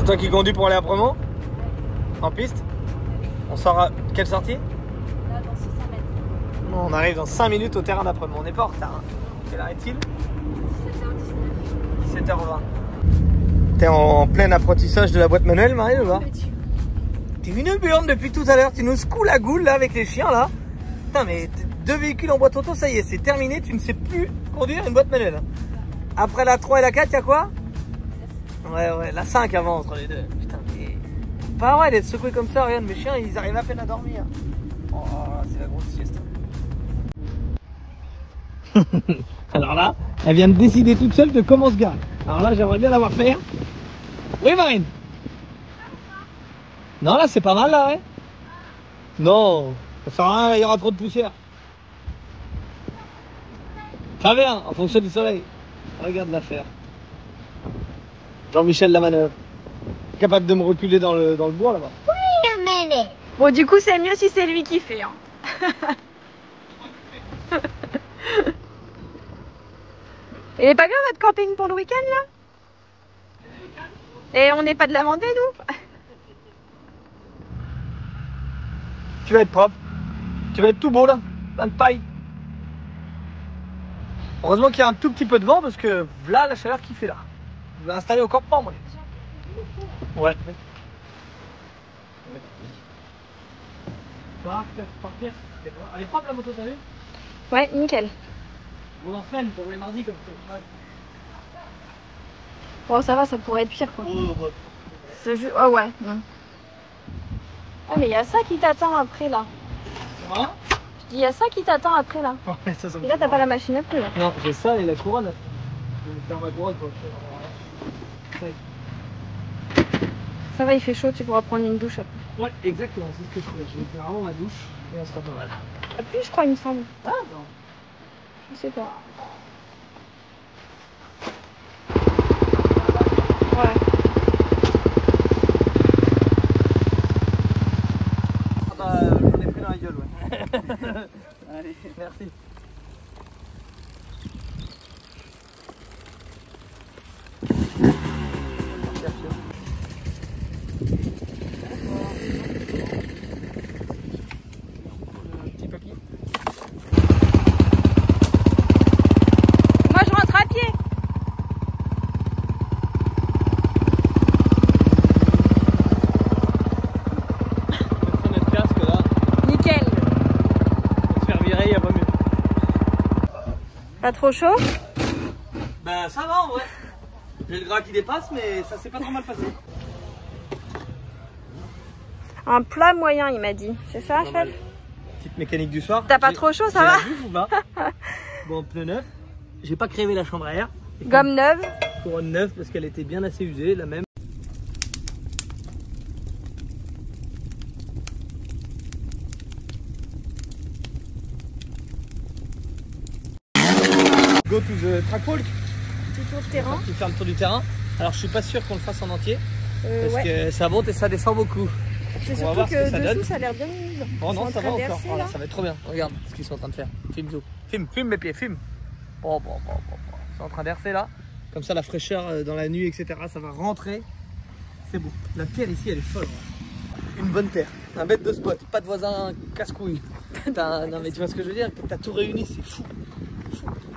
toi qui conduis pour aller à Premont? En piste? On sort à quelle sortie? Là, dans 600 mètres. Bon, on arrive dans 5 minutes au terrain d'Apremont. On n'est pas en retard. Hein. Quelle heure est-il? 17h19. 17h20. T'es en plein apprentissage de la boîte manuelle, Marine, ou pas? T'es une burne depuis tout à l'heure. Tu nous secoues la goule là avec les chiens là. Putain, mais 2 véhicules en boîte auto, ça y est, c'est terminé. Tu ne sais plus conduire une boîte manuelle. Après la 3 et la 4, y'a quoi? Ouais, la 5 avant entre les deux. Putain, mais pas vrai d'être secoué comme ça. Regarde, mes chiens, ils arrivent à peine à dormir. Oh, c'est la grosse sieste. Alors là, elle vient de décider toute seule de comment se garer. Alors là, j'aimerais bien la voir faire. Oui, Marine? Non, là, c'est pas mal, là, ouais? Non, ça sert à rien, il y aura trop de poussière. Très bien, en fonction du soleil. Regarde l'affaire. Jean-Michel la manœuvre. Capable de me reculer dans le bois, là-bas. Bon, du coup, c'est mieux si c'est lui qui fait. Hein. Il est pas bien votre camping pour le week-end, là? Et on n'est pas de la Vendée, nous? Tu vas être propre. Tu vas être tout beau, là. Plein de paille. Heureusement qu'il y a un tout petit peu de vent, parce que là, la chaleur qu'il fait là. Je vais installer au campement, moi. Ouais. Elle est propre, la moto, t'as vu? Ouais, nickel. On en freine pour les mardis comme ça. Ouais. Bon, ça va, ça pourrait être pire, quoi. Oh, bah. C'est juste... Oh, ouais. Non. Ah, mais il y a ça qui t'attend après, là. Hein? Je dis, il y a ça qui t'attend après, là. Ouais, ça Et là, t'as pas la machine à plus, là. Non, j'ai ça et la couronne. Je vais faire ma couronne pour Ça va, il fait chaud, tu pourras prendre une douche après. Ouais, exactement, c'est ce que je fais. Je vais faire vraiment ma douche et on sera pas mal. Ah, plus, je crois, il me semble. Ah non. Je sais pas. Ouais. Ah bah, j'en ai pris dans la gueule, ouais. Allez, merci. Petit papy. Moi, je rentre à pied. Comme ça, notre casque là, Nickel. pour se faire virer, y a pas mieux. Pas trop chaud? Ben ça va en vrai. J'ai le gras qui dépasse, mais ça s'est pas trop mal passé. Un plat moyen, il m'a dit. C'est ça, chef? Normal. Petite mécanique du soir. T'as pas trop chaud, ça va? La bouffe ou pas? Bon, pneu neuf. J'ai pas crévé la chambre à air. Gomme neuve. Couronne neuve parce qu'elle était bien assez usée, la même. Go to the track walk. Petit tour de terrain. Qui faire le tour du terrain. Alors je suis pas sûr qu'on le fasse en entier parce Ouais. que ça monte et ça descend beaucoup. C'est On va surtout voir ce que que ça dessous, donne. ça a l'air bien. Oh non, ça va encore. Là. Voilà, ça va être trop bien. Regarde ce qu'ils sont en train de faire. Filme tout. Filme mes pieds, filme. Bon. Ils sont en train d'hercer là. Comme ça, la fraîcheur dans la nuit, etc. Ça va rentrer. C'est beau. La terre ici, elle est folle. Ouais. Une bonne terre. Un bête de spot. Pas de voisin casse-couille. Non mais tu vois ce que je veux dire? T'as tout réuni, c'est fou.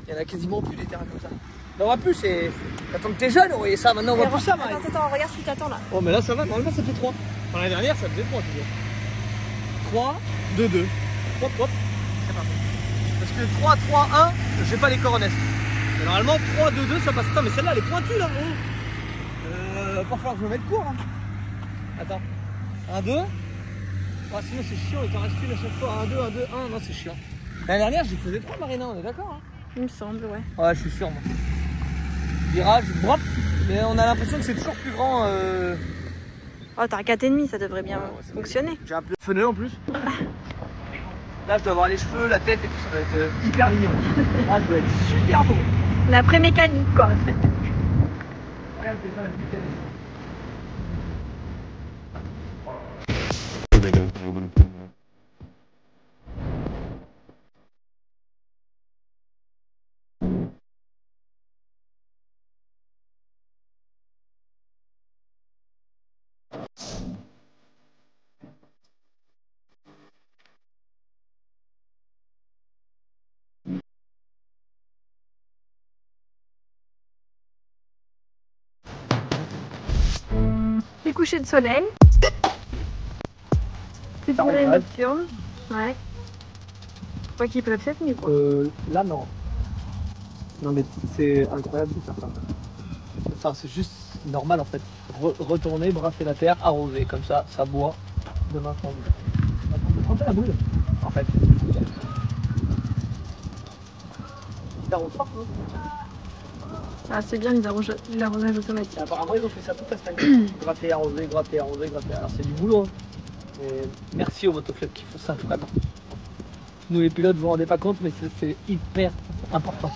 Il y en a quasiment plus des terrains comme ça. Non, on va plus, c'est. Quand on était jeune, on voyait ça. Maintenant, on voit plus ça, Marie. Attends, regarde ce qui t'attend là. Oh, mais là, ça va. Normalement, ça fait 3. L'année dernière, ça faisait 3, tu vois. 3, 2, 2. Hop, hop. C'est parti. Parce que 3, 3, 1, j'ai pas les coronets. Mais normalement, 3, 2, 2, ça passe. Attends, mais celle-là, elle est pointue là. Pas falloir que je me mette court. Hein. Attends. 1, 2. Ah, sinon, c'est chiant. Il t'en reste une à chaque fois. 1, 2, 1, 2, 1. Non, c'est chiant. L'année dernière, j'ai faisais 3, Marina. On est d'accord, hein? Il me semble, ouais. Ouais, je suis sûr, moi. Virage, drop. Mais on a l'impression que c'est toujours plus grand. Oh, t'as un 4,5, ça devrait bien fonctionner. J'ai un peu de feneux en plus. Là, je dois avoir les cheveux, la tête et tout, ça va être hyper mignon. Là, ça doit être super beau. L'après-mécanique, quoi. Regarde, c'est ça, la petite tête. coucher de soleil. C'est pour les nocturnes. Ouais. Quoi qu'il pleuve cette nuit quoi. Là non. Non mais c'est incroyable de faire ça. Enfin c'est juste normal en fait. Retourner, brasser la terre, arroser, comme ça, ça boit. Demain sans boule. On peut prendre la boule en fait. Ah c'est bien l'arrosage automatique. Apparemment ils ont fait ça toute la semaine. Gratter, arroser, gratter, arroser, gratter. Alors c'est du boulot. Hein. Et merci aux motoclubs qui font ça vraiment. Nous les pilotes vous vous rendez pas compte mais c'est hyper important.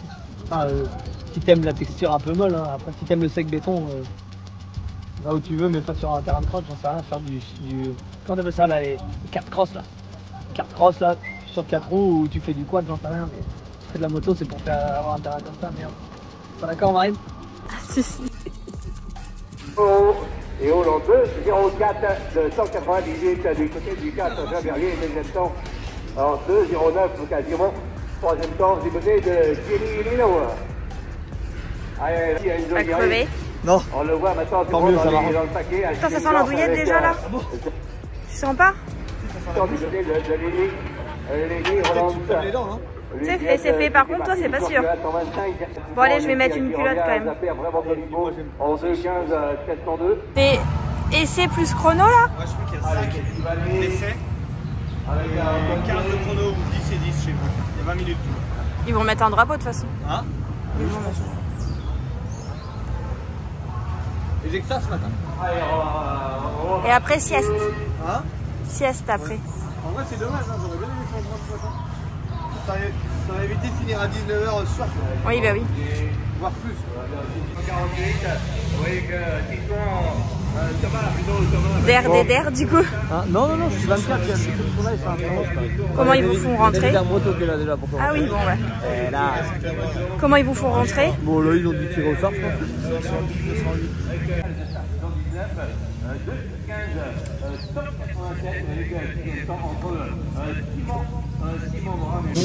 Enfin, si t'aimes la texture un peu molle, hein. Après si t'aimes le sec béton, va où tu veux mais pas sur un terrain de cross, j'en sais rien, faire du comment t'appelles ça là, les cartes cross là. Cartes cross là, sur 4 roues où tu fais du quad, j'en sais rien, mais tu fais de la moto c'est pour faire avoir un terrain comme ça, merde. Pas d'accord Marine? Si si. Et au long 2, 04 de 198 du côté du 4 Jean-Berlier, deuxième temps en 2,09 quasiment, troisième temps du côté de Thierry Lino. Allez, il y a une Pas crevé. Non. On le voit maintenant, Tant mieux, ça va. dans le paquet. Putain, ça sent l'andouillette déjà là. Tu sens pas? Du côté de Léni, Roland. les dents, hein. C'est fait, par contre toi c'est pas sûr. Bon allez, je vais mettre une culotte quand même. En 2,15, 402. Et essai plus chrono là? Ouais, je crois qu'il y a 5 essais. Avec 15 de chrono ou 10 et 10, je sais pas. Il y a 20 minutes. Ils vont mettre un drapeau de toute façon. Hein? Ils vont mettre. Et j'ai que ça ce matin. Et après sieste. Hein? Sieste après. En vrai, c'est dommage, hein. J'aurais bien aimé faire le droit ce matin. Ça aurait évité de finir à 19h ce soir. Oui bah oui. Et voire plus. 48, vous voyez que Thomas, plutôt Thomas. Der du coup. Hein non, je suis 24, il y a ce là il fait un peu. Comment ils vous font rentrer? Il y a une moto qui est là déjà pour toi. Ah oui bon ouais. Et là. Comment ils vous font rentrer? Bon là ils ont dû tirer au sort je pense. 2,15, 187, avec entre Simon Brun et...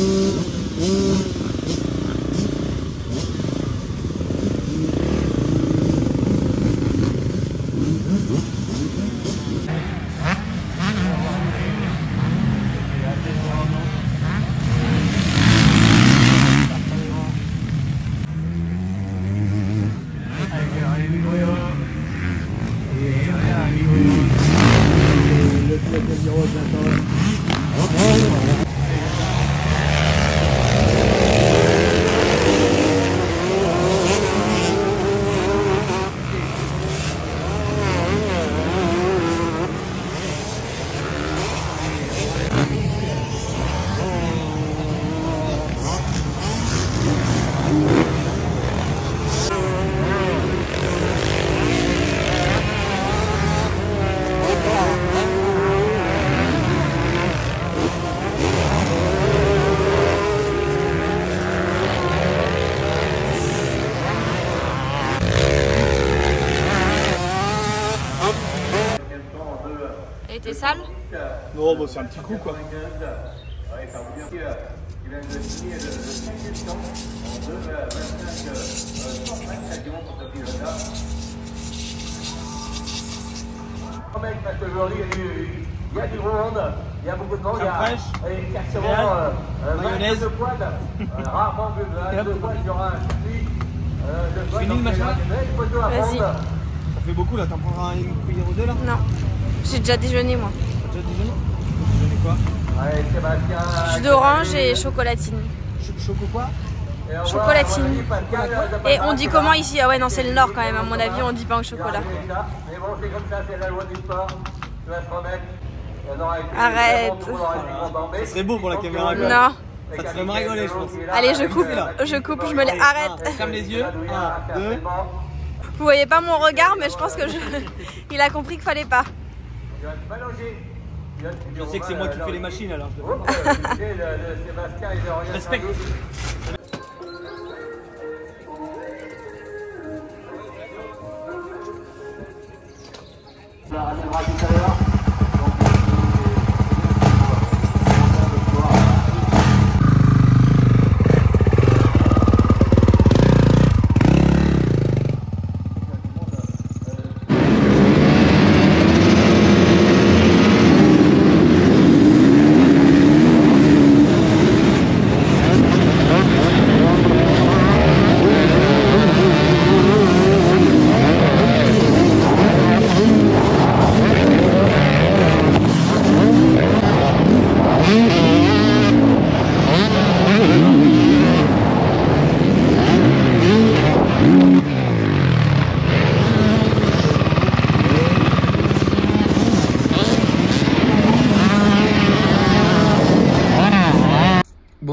Elle était sale? Non, bon, c'est un petit coup quoi. Parce qu'aujourd'hui, il y a du monde, il y a beaucoup de monde, il y a mayonnaise de quad, rarement de quad sur un circuit. Fini le machin? Vas-y. Ça fait beaucoup là, t'en prendras une cuillère ou deux là? Non. J'ai déjà déjeuné moi. T'as déjà déjeuné? Déjeuné quoi? Allez, Sébastien. Jus d'orange et chocolatine. Choco quoi? Chocolatine. Et on dit comment ici? Ah ouais non c'est le nord quand même, à mon avis on dit pain au chocolat. Mais bon, c'est comme ça, c'est la loi du sport. Tu vas se remettre. Arrête. Ça serait beau pour la caméra quoi. Non. Ça te ferait me rigoler je pense. Allez je coupe, je me les arrête. Ferme les yeux. 1, 2. Vous voyez pas mon regard mais je pense que il a compris qu'il fallait pas. Je sais que c'est moi qui fais les machines alors. Respecte.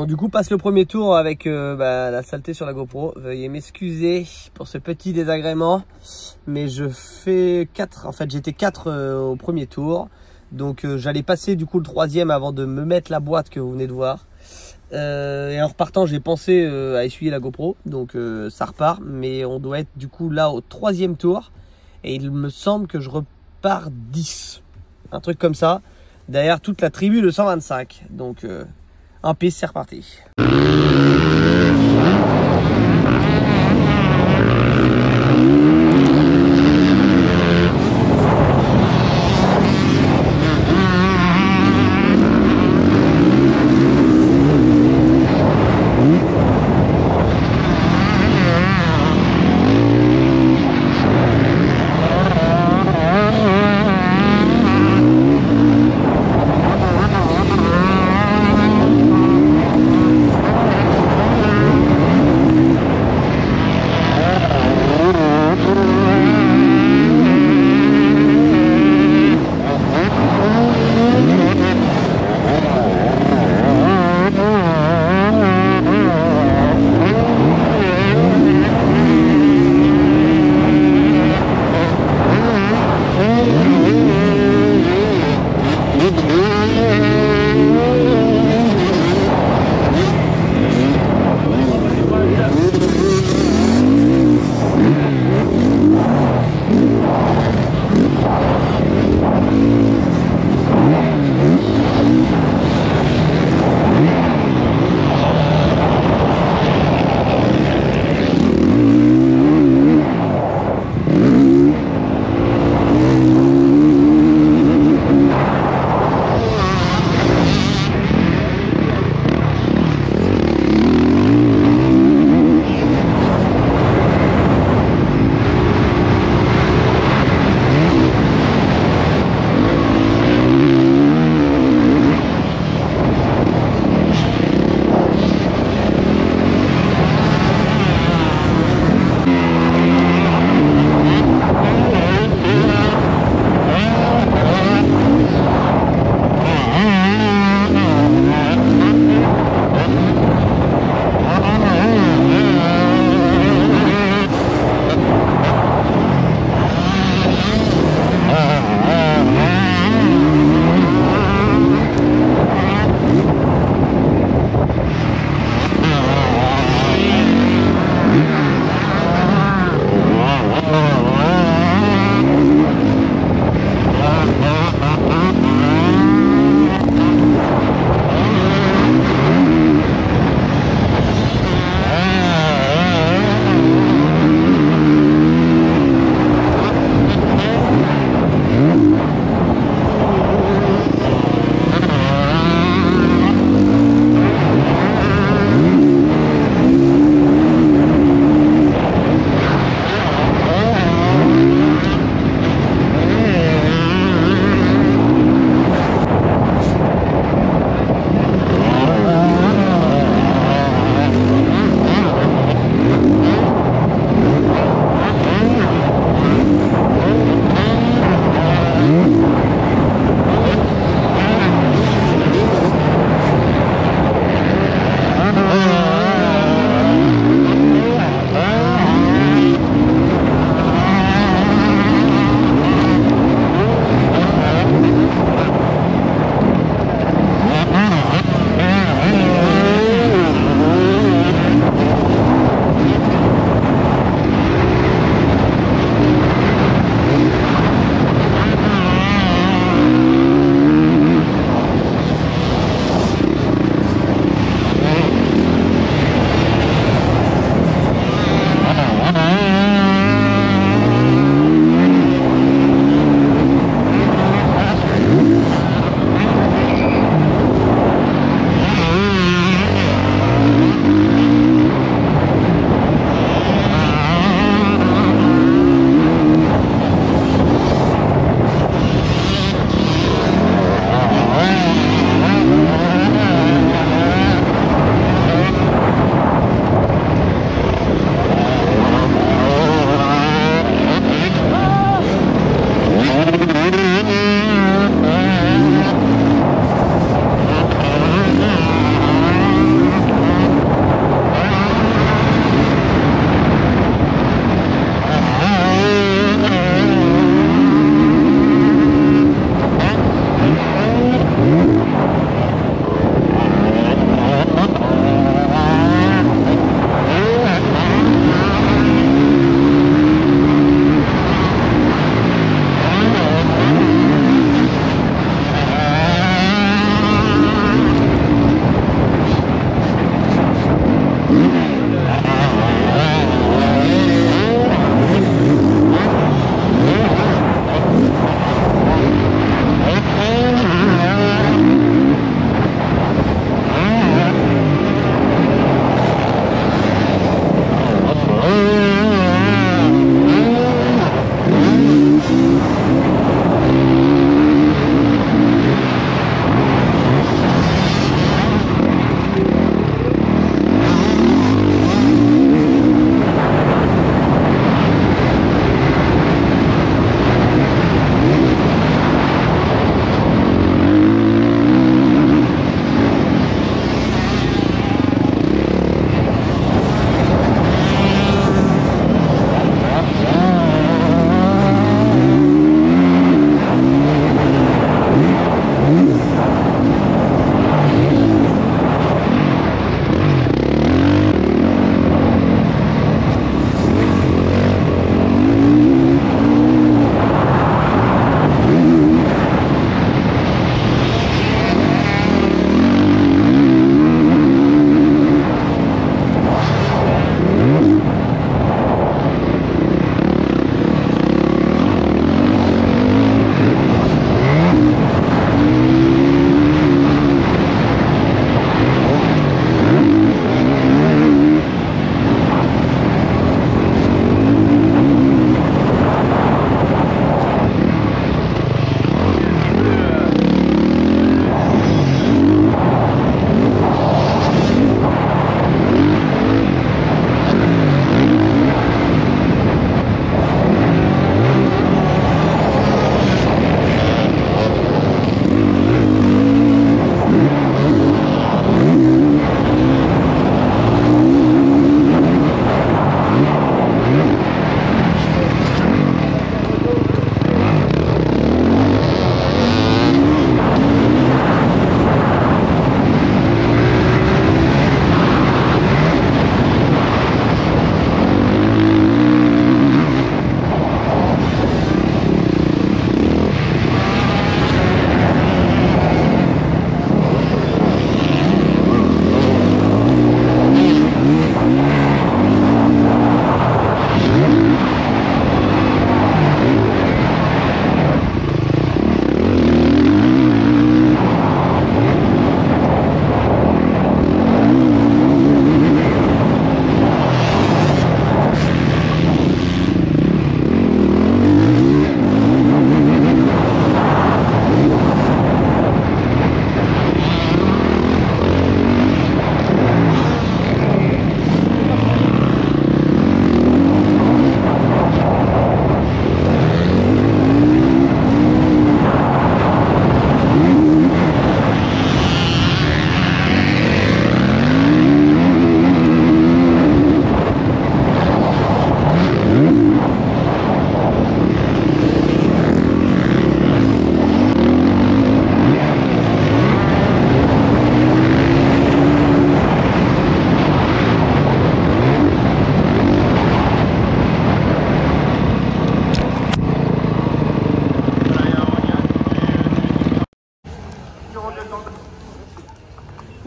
Donc du coup passe le premier tour avec la saleté sur la GoPro. Veuillez m'excuser pour ce petit désagrément, mais je fais 4, en fait j'étais 4 au premier tour. Donc j'allais passer du coup le troisième avant de me mettre la boîte que vous venez de voir. Et en repartant j'ai pensé à essuyer la GoPro, donc ça repart, mais on doit être du coup là au troisième tour. Et il me semble que je repars 10, un truc comme ça, derrière toute la tribu de 125. Donc en piste, c'est reparti.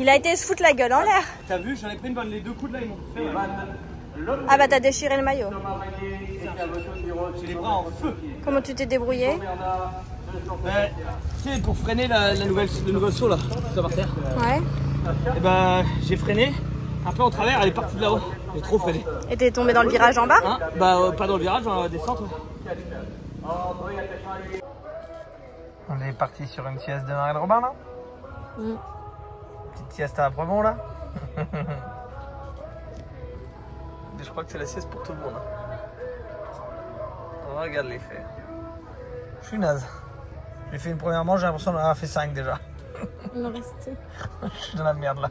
Il a été se foutre la gueule en l'air. T'as vu, j'en ai pris une bonne, les deux coups de là, ils m'ont fait. Ah bah t'as déchiré le maillot. J'ai les bras en feu. Comment tu t'es débrouillé? Tu sais, pour freiner le nouvel saut là, ça par terre. Ouais. Et bah, j'ai freiné un peu en travers, elle est partie de là-haut. J'ai trop freiné. Et t'es tombé dans le virage en bas? Hein, bah, pas dans le virage, dans la descente. Ouais. On est parti sur une sieste de Marine Robin là. Petite sieste à Apremont là. Je crois que c'est la sieste pour tout le monde. On regarde les faits. Je suis naze. J'ai fait une première manche, j'ai l'impression d'en avoir fait 5 déjà. Il en reste. Je suis dans la merde là.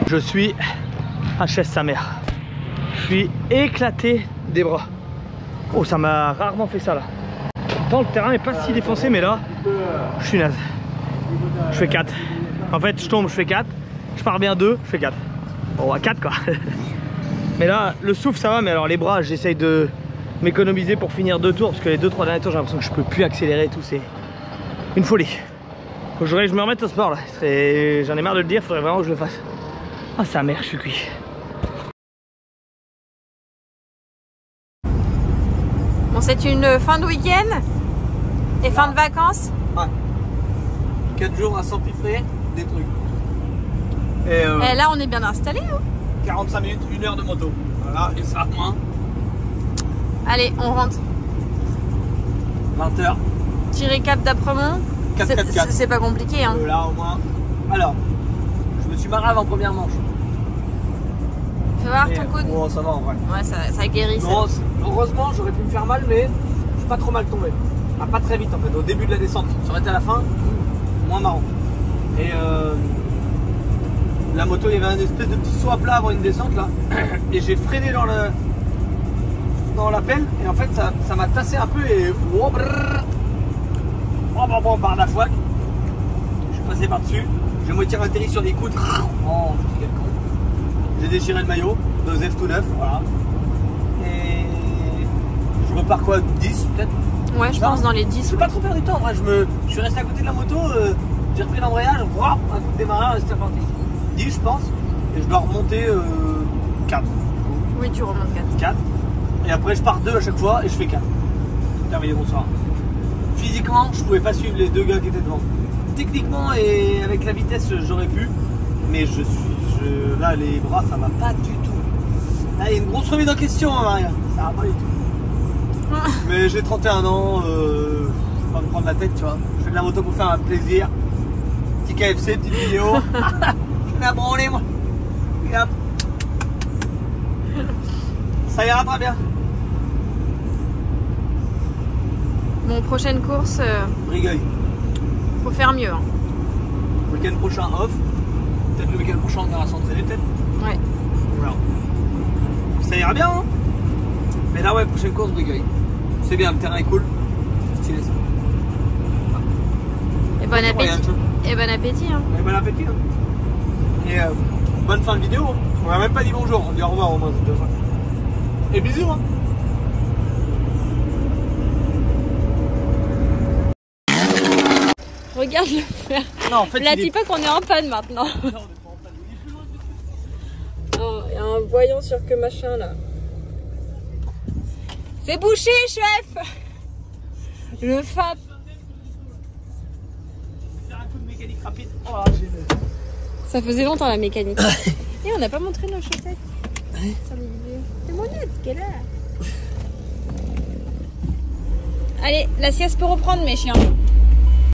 Je suis HS sa mère. Je suis éclaté des bras. Oh, ça m'a rarement fait ça là. Pourtant le terrain est pas si défoncé, mais là je suis naze. Je fais 4. En fait je tombe, je fais 4. Je pars bien 2, je fais 4. Bon, à 4 quoi. Mais là le souffle ça va, mais alors les bras j'essaye de m'économiser pour finir 2 tours, parce que les 2-3 derniers tours j'ai l'impression que je peux plus accélérer et tout, c'est une folie. Faut que je me remette au sport là. J'en ai marre de le dire, faudrait vraiment que je le fasse. Ah sa mère, je suis cuit. Bon, c'est une fin de week-end et fin de vacances. Ouais. 4 jours à s'empiffrer des trucs. Et là on est bien installé. Hein. 45 minutes, 1 heure de moto. Voilà, et ça moins. Allez, on rentre. 20 h. Petit récap d'après-mont. C'est pas compliqué. Hein. Là au moins. Alors, je me suis marré avant première manche. Fais voir ton coude. Oh, ça va en vrai. Ouais, ça guérit. Non, heureusement, j'aurais pu me faire mal, mais je suis pas trop mal tombé. Ah, pas très vite en fait, au début de la descente. Ça aurait été à la fin, moins marrant. Et la moto, il y avait un espèce de petit saut à plat avant une descente là. Et j'ai freiné dans la pelle. Et en fait, ça m'a tassé un peu et en barre d'Afouac. Je suis passé par-dessus. J'ai moitié atterri sur les coudes. Oh, quel con. J'ai déchiré le maillot. 2F tout neuf, voilà. Et je repars quoi, 10 peut-être? Ouais, je pense dans les 10. J'ai pas trop perdu de temps, moi. Je suis resté à côté de la moto, j'ai repris l'embrayage, un coup de démarrage, c'était parti. 10 je pense, et je dois remonter 4. Oui, tu remontes 4. Et après je pars 2 à chaque fois et je fais 4. Terminé, bonsoir. Physiquement, je pouvais pas suivre les deux gars qui étaient devant. Techniquement et avec la vitesse, j'aurais pu, mais là les bras ça va pas du tout. Là il y a une grosse remise en question, hein, Maria. Ça va pas du tout. Mais j'ai 31 ans, je vais pas me prendre la tête, tu vois. Je fais de la moto pour faire un plaisir. Petit KFC, petite vidéo. Je vais la branler, moi. Et hop. Ça ira très bien. Bon, prochaine course, Brigueuil. faut faire mieux. Hein. Week-end prochain off. Peut-être le week-end prochain on ira s'entraîner, peut-être. Ouais. Voilà. Ça ira bien, hein. Mais là, ouais, prochaine course, Brigueuil. C'est bien, le terrain est cool. C'est stylé ça. Et bon appétit. Et bon appétit. Hein. Et bon appétit. Hein. Et bonne fin de vidéo. Hein. On n'a même pas dit bonjour, on dit au revoir au moins. Et bisous. Hein. Regarde le fer. Non, en fait, Là, dis pas qu'on est en panne maintenant. Non, on n'est pas en panne. Il y a un voyant sur que machin là. C'est bouché, chef. Le FAP. Faire un coup de mécanique rapide. Oh, Ça faisait longtemps la mécanique. Et on n'a pas montré nos chaussettes. Sur les vidéos. C'est mon net qui est là. Allez, la sieste peut reprendre mes chiens.